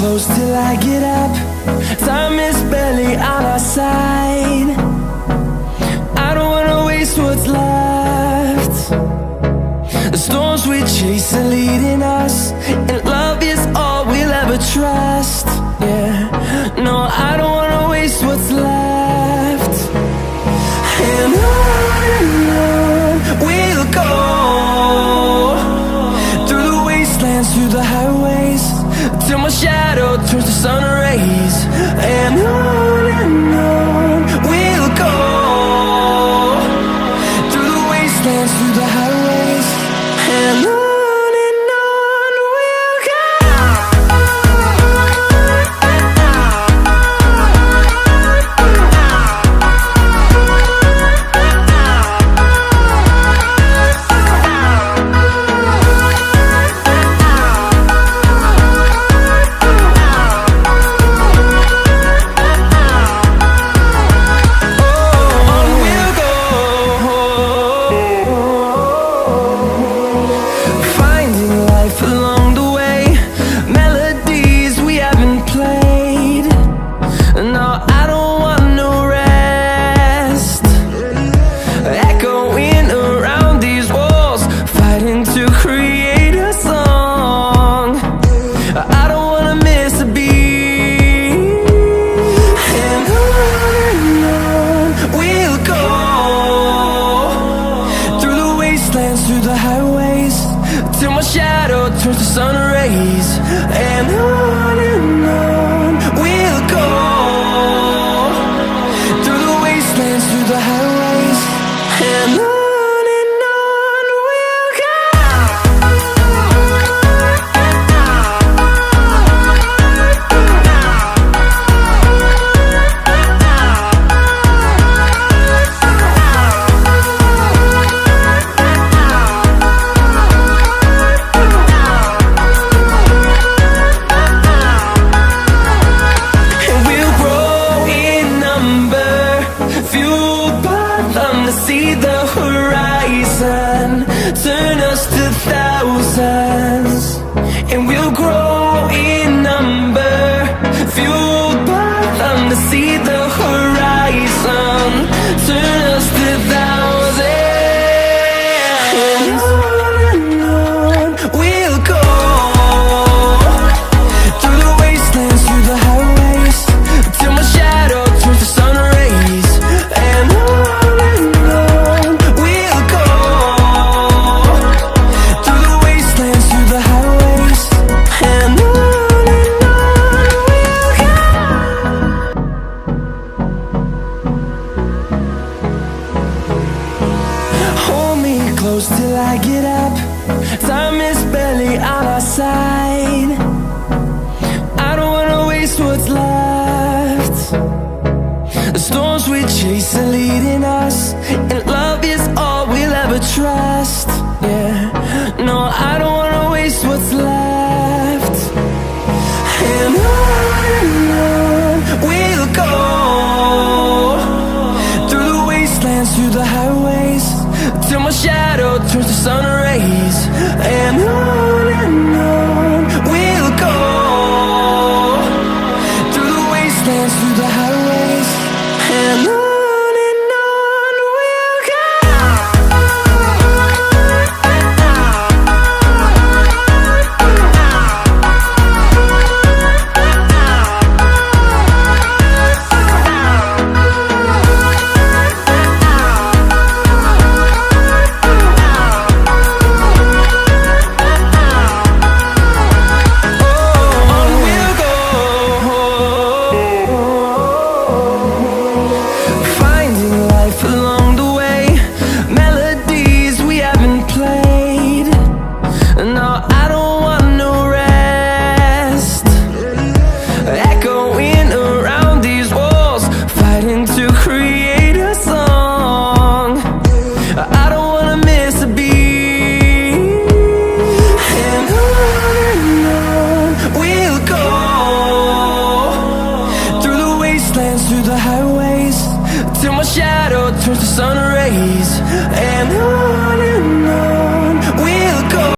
close till I get up. Time is barely on our side. I don't wanna waste what's left. The storms we chase are leading us, and love is all we'll ever trust. Yeah, no, I don't wanna waste what's left. And on we'll go, through the wastelands, through the highways, till my shadow turns to sun rays. And on we'll go, through the wastelands, through the highways, and on we'll go. Through the highways, till my shadow turns to sun rays. And on we'll go, through the wastelands, through the highways, and on we'll go. See the horizon, turn us to thousands, and we'll grow in number, fueled by them to see the horizon, turn us to thousands. And on we'll go, through the wastelands, through the highways, till my shadow turns to sun rays. And close till I get up. Time is barely on our side. I don't wanna waste what's left. The storms we chase are leading us, and love is all we'll ever trust. Yeah, no, I don't wanna waste what's left. And on we'll go, through the wastelands, through the highways, till my shadow turns to sun rays. And on we'll go, through the wastelands, through the highways, and on we'll go. Through the highways, till my shadow turns to sun rays. And